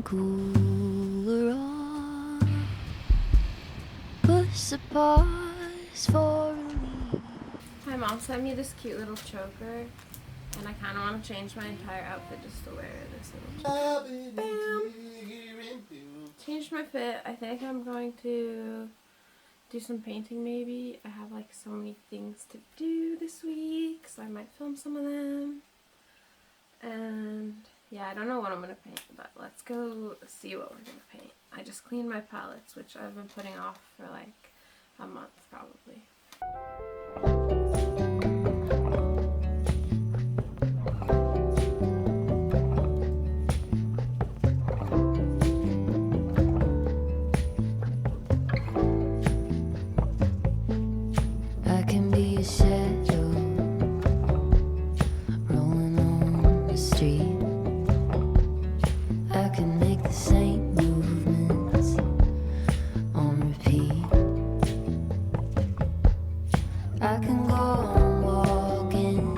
cooler on. Push a pause for relief. My mom sent me this cute little choker, and I kind of want to change my entire outfit just to wear this little choker. Bam! Changed my fit. I think I'm going to do some painting maybe. I have like so many things to do this week, so I might film some of them. And yeah, I don't know what I'm going to paint, but let's go see what we're going to paint. I just cleaned my palettes, which I've been putting off for like a month probably. I can be a shadow rolling on the street. I can make the same movements on repeat. I can go on walking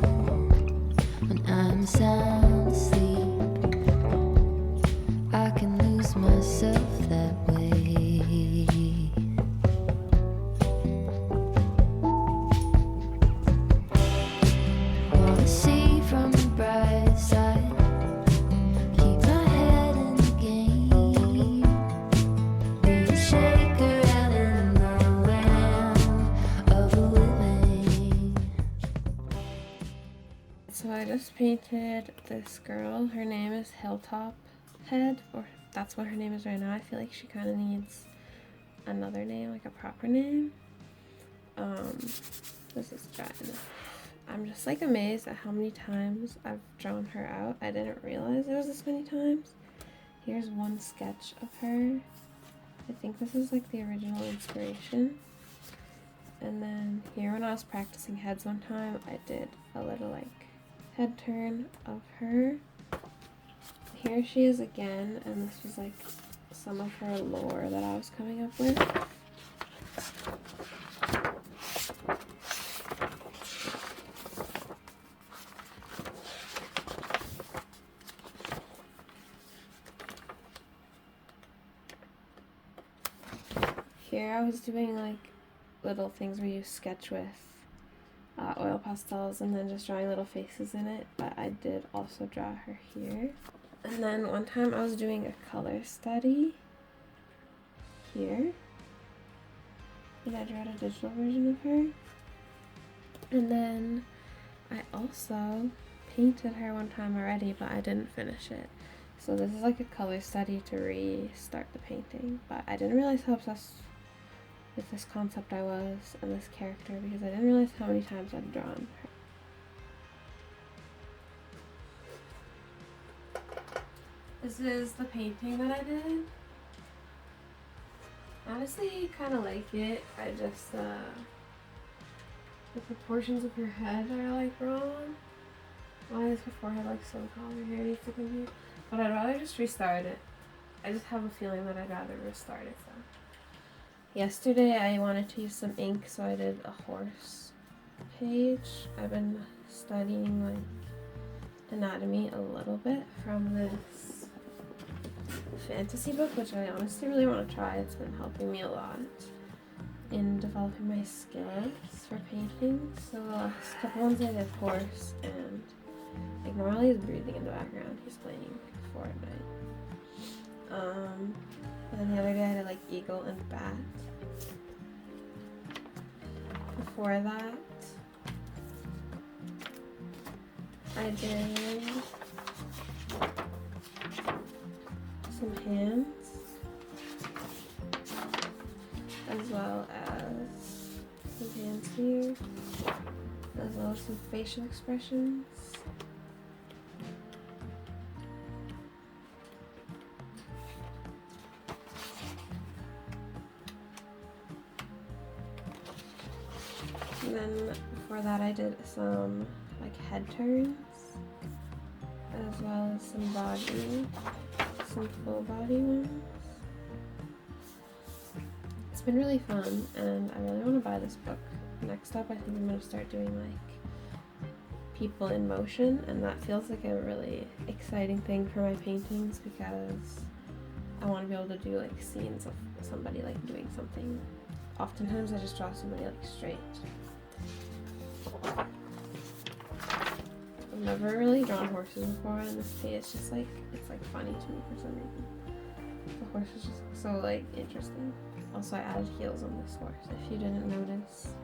when I'm sound asleep. I can lose myself that way. Wanna see from the bright side, keep my head in the game, be a shaker out in the land of the living. So I just painted this girl. Her name is 𝓞𝓷𝓵𝓲𝓷𝓮, or that's what her name is right now. I feel like she kind of needs another name, like a proper name. This is dry enough. I'm just like amazed at how many times I've drawn her out. I didn't realize it was this many times. Here's one sketch of her. I think this is like the original inspiration. And then here when I was practicing heads one time, I did a little like head turn of her. Here she is again, and this was like some of her lore that I was coming up with. Here I was doing like little things where you sketch with oil pastels and then just drawing little faces in it, but I did also draw her here. And then one time I was doing a color study here, and I drew a digital version of her. And then I also painted her one time already, but I didn't finish it. So this is like a color study to restart the painting, but I didn't realize how obsessed with this concept I was and this character because I didn't realize how many times I'd drawn her. This is the painting that I did. Honestly, kind of like it. I just, the proportions of her head are like wrong. Why is her forehead like so tall? Her hair needs to come here. But I'd rather just restart it. I just have a feeling that I'd rather restart it, so. Yesterday I wanted to use some ink, so I did a horse page. I've been studying like anatomy a little bit from this fantasy book, which I honestly really want to try. It's been helping me a lot in developing my skills for painting. So the last couple ones I did horse, and like normally he's breathing in the background. He's playing Fortnite. And then the other day I did like eagle and bat. Before that, I did some hands, as well as some hands here, as well as some facial expressions. And then before that I did some like head turns, as well as some body, some full body ones. It's been really fun, and I really want to buy this book. Next up I think I'm going to start doing like people in motion, and that feels like a really exciting thing for my paintings because I want to be able to do like scenes of somebody like doing something. Oftentimes I just draw somebody like straight. I've never really drawn horses before, and this page is just like, it's like funny to me for some reason. The horse is just so like interesting. Also, I added heels on this horse if you didn't notice.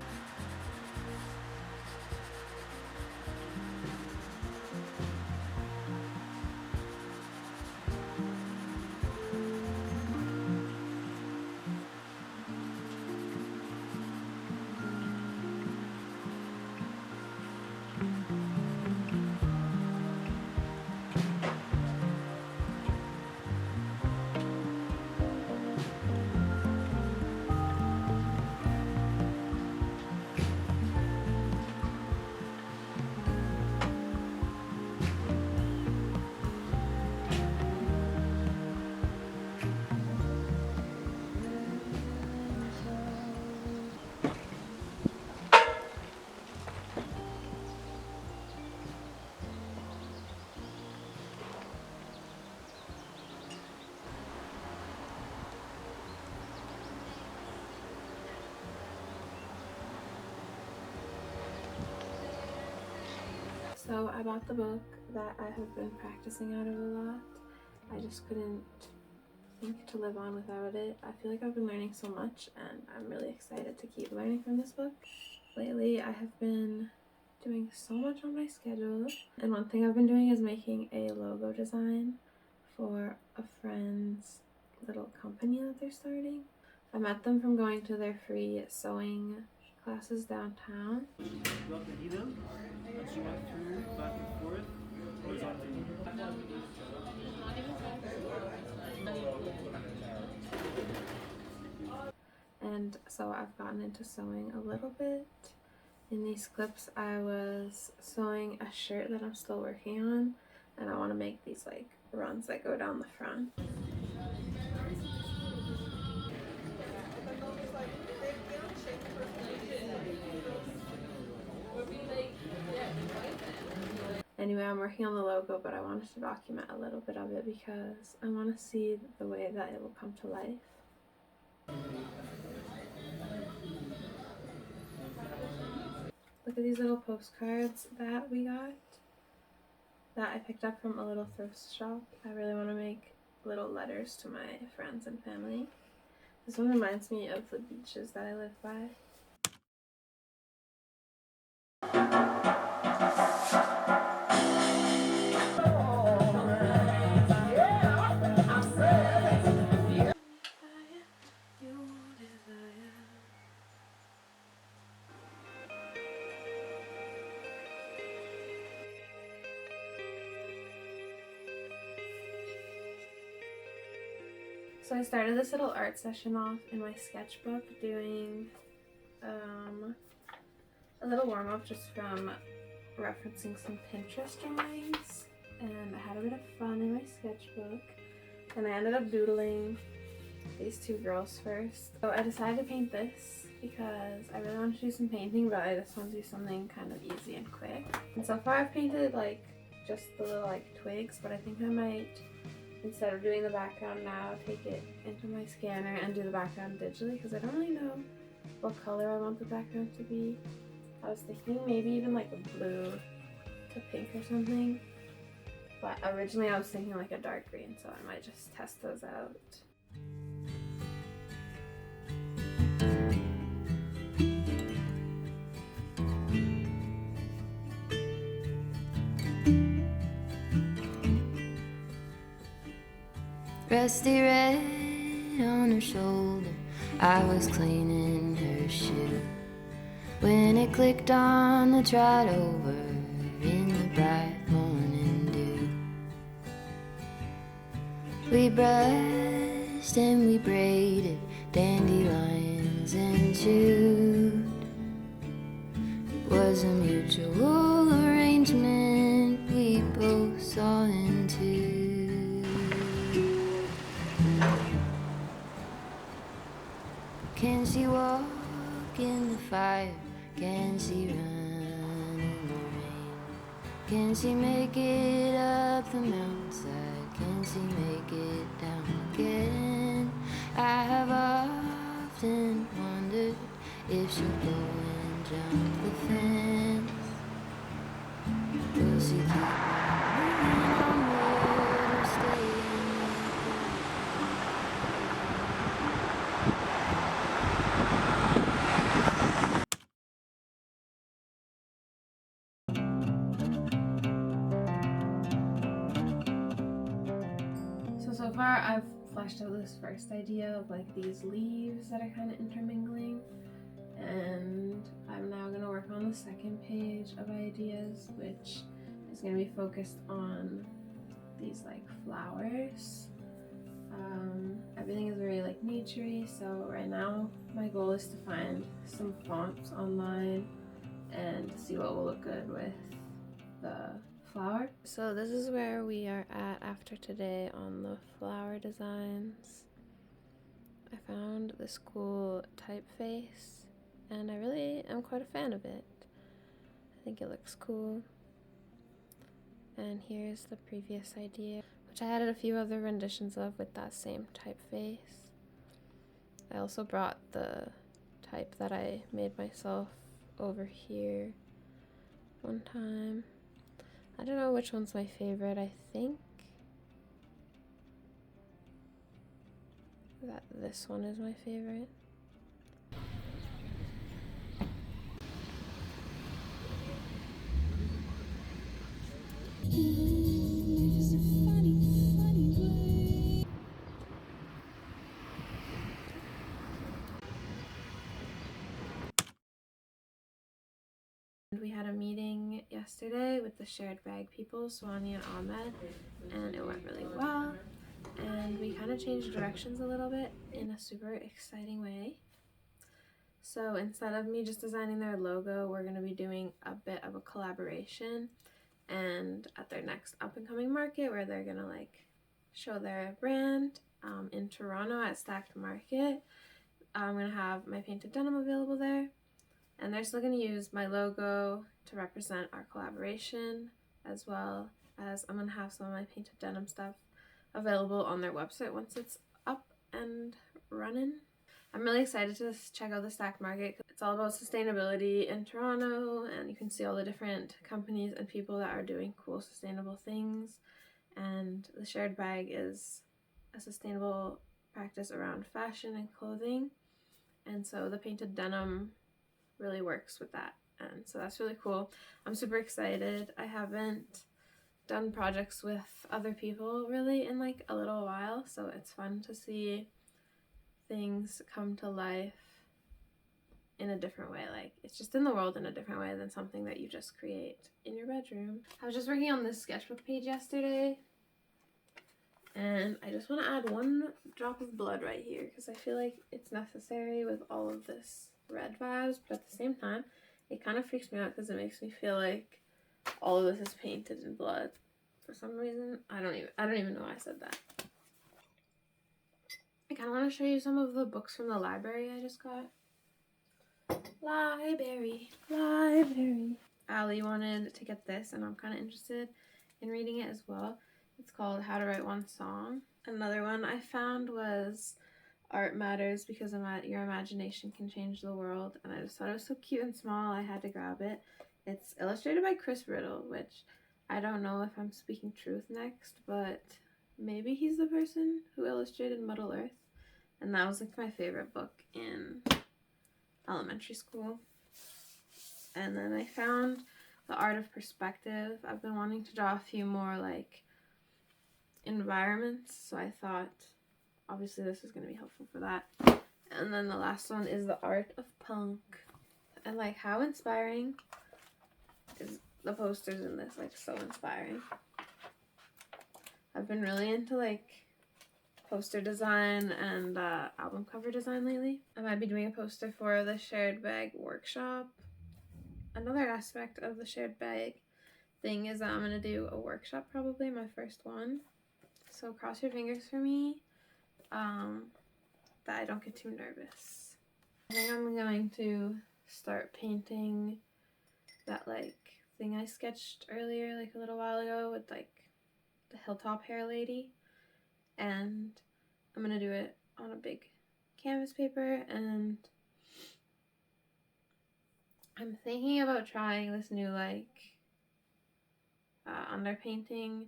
So I bought the book that I have been practicing out of a lot. I just couldn't think to live on without it. I feel like I've been learning so much, and I'm really excited to keep learning from this book. Lately I have been doing so much on my schedule, and one thing I've been doing is making a logo design for a friend's little company that they're starting. I met them from going to their free sewing classes downtown. Got the needle, and she went through back and forth horizontally. And so I've gotten into sewing a little bit. In these clips I was sewing a shirt that I'm still working on, and I want to make these like runs that go down the front. Anyway, I'm working on the logo, but I wanted to document a little bit of it because I want to see the way that it will come to life. Look at these little postcards that we got, that I picked up from a little thrift shop. I really want to make little letters to my friends and family. This one reminds me of the beaches that I live by. So I started this little art session off in my sketchbook doing a little warm-up just from referencing some Pinterest drawings, and I had a bit of fun in my sketchbook, and I ended up doodling these two girls first. So I decided to paint this because I really want to do some painting, but I just want to do something kind of easy and quick. And so far I've painted like just the little like twigs, but I think I might, instead of doing the background now, take it into my scanner and do the background digitally, because I don't really know what color I want the background to be. I was thinking maybe even like a blue to pink or something, but originally I was thinking like a dark green, so I might just test those out. Rusty red on her shoulder, I was cleaning her shoe when it clicked on the trot over in the bright morning dew. We brushed and we braided dandelions and chewed. It was a mutual arrangement we both saw into. Can she walk in the fire? Can she run in the rain? Can she make it up the mountainside? Can she make it down again? I have often wondered if she'll go and jump the fence. Will she keep moving onward or stay in So far I've fleshed out this first idea of like these leaves that are kind of intermingling, and I'm now going to work on the second page of ideas, which is going to be focused on these like flowers. Everything is very like naturey, so right now my goal is to find some fonts online and see what will look good with the flower. So this is where we are at after today on the flower designs. I found this cool typeface and I really am quite a fan of it. I think it looks cool. And here's the previous idea, which I added a few other renditions of with that same typeface. I also brought the type that I made myself over here one time. I don't know which one's my favorite. I think that this one is my favorite. We had a meeting yesterday with the shared bag people, Swani and Ahmed, and it went really well. And we kind of changed directions a little bit in a super exciting way. So instead of me just designing their logo, we're going to be doing a bit of a collaboration. And at their next up-and-coming market, where they're going to like show their brand in Toronto at Stacked Market, I'm going to have my painted denim available there. And they're still going to use my logo to represent our collaboration, as well as I'm going to have some of my painted denim stuff available on their website once it's up and running. I'm really excited to check out the Stacked Market. It's all about sustainability in Toronto, and you can see all the different companies and people that are doing cool sustainable things. And the shared bag is a sustainable practice around fashion and clothing, and so the painted denim really works with that, and so that's really cool. I'm super excited. I haven't done projects with other people really in like a little while, so it's fun to see things come to life in a different way. Like, it's just in the world in a different way than something that you just create in your bedroom. I was just working on this sketchbook page yesterday, and I just want to add one drop of blood right here because I feel like it's necessary with all of this red vibes, but at the same time it kind of freaks me out because it makes me feel like all of this is painted in blood for some reason. I don't even know why I said that. I kind of want to show you some of the books from the library I just got. Library. Ali wanted to get this, and I'm kind of interested in reading it as well. It's called How to Write One Song. Another one I found was Art Matters Because Your Imagination Can Change the World, and I just thought it was so cute and small, I had to grab it. It's illustrated by Chris Riddle, which I don't know if I'm speaking truth next, but maybe he's the person who illustrated Muddle Earth, and that was like my favorite book in elementary school. And then I found The Art of Perspective. I've been wanting to draw a few more like environments, so I thought obviously this is going to be helpful for that. And then the last one is The Art of Punk. And like, how inspiring is the posters in this? Like, so inspiring. I've been really into like poster design and album cover design lately. I might be doing a poster for the shared bag workshop. Another aspect of the shared bag thing is that I'm going to do a workshop, probably my first one. So cross your fingers for me that I don't get too nervous. I think I'm going to start painting that like thing I sketched earlier, like a little while ago, with like the hilltop hair lady, and I'm gonna do it on a big canvas paper. And I'm thinking about trying this new like underpainting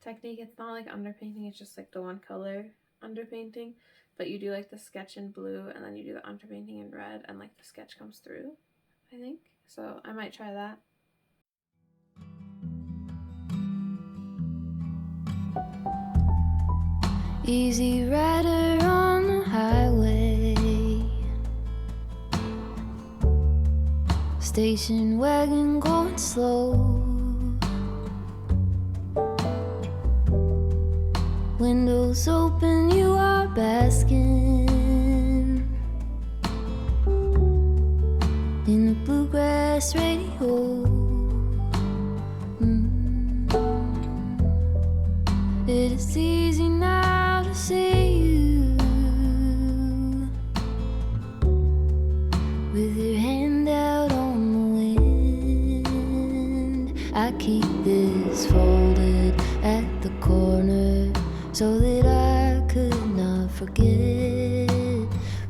technique. It's not like underpainting, it's just like the one color underpainting, but you do like the sketch in blue and then you do the underpainting in red, and like the sketch comes through, I think. So I might try that. Easy rider on the highway, station wagon going slow, windows open, you are basking in the bluegrass radio. It is easy now to see you with your hand out on the wind. I keep this folded at the corner so that I could not forget.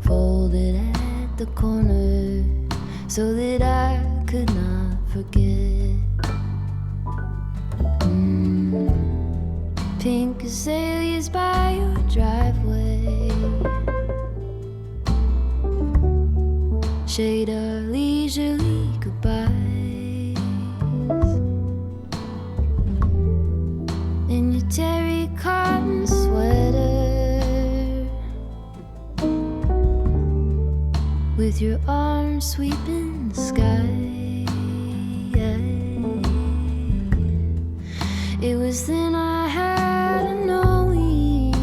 Folded at the corner so that I could not forget. Pink azaleas by your driveway, shade our leisurely goodbyes. In your terry cotton sweater, with your arms sweeping the sky. It was then I had a knowing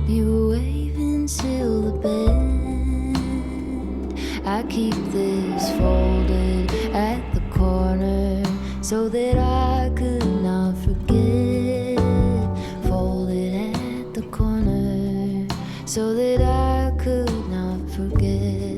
you were waving till the bend. I keep this folded at the corner so that I could not forget. Folded at the corner so that I could not forget.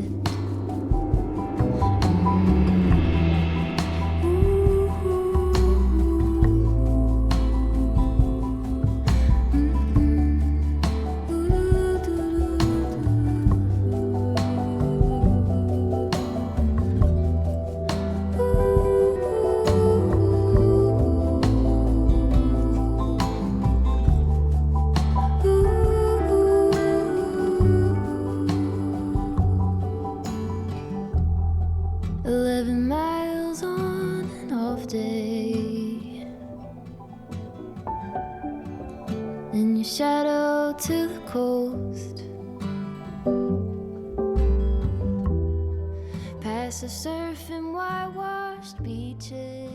And your shadow to the coast, past the surf and whitewashed beaches.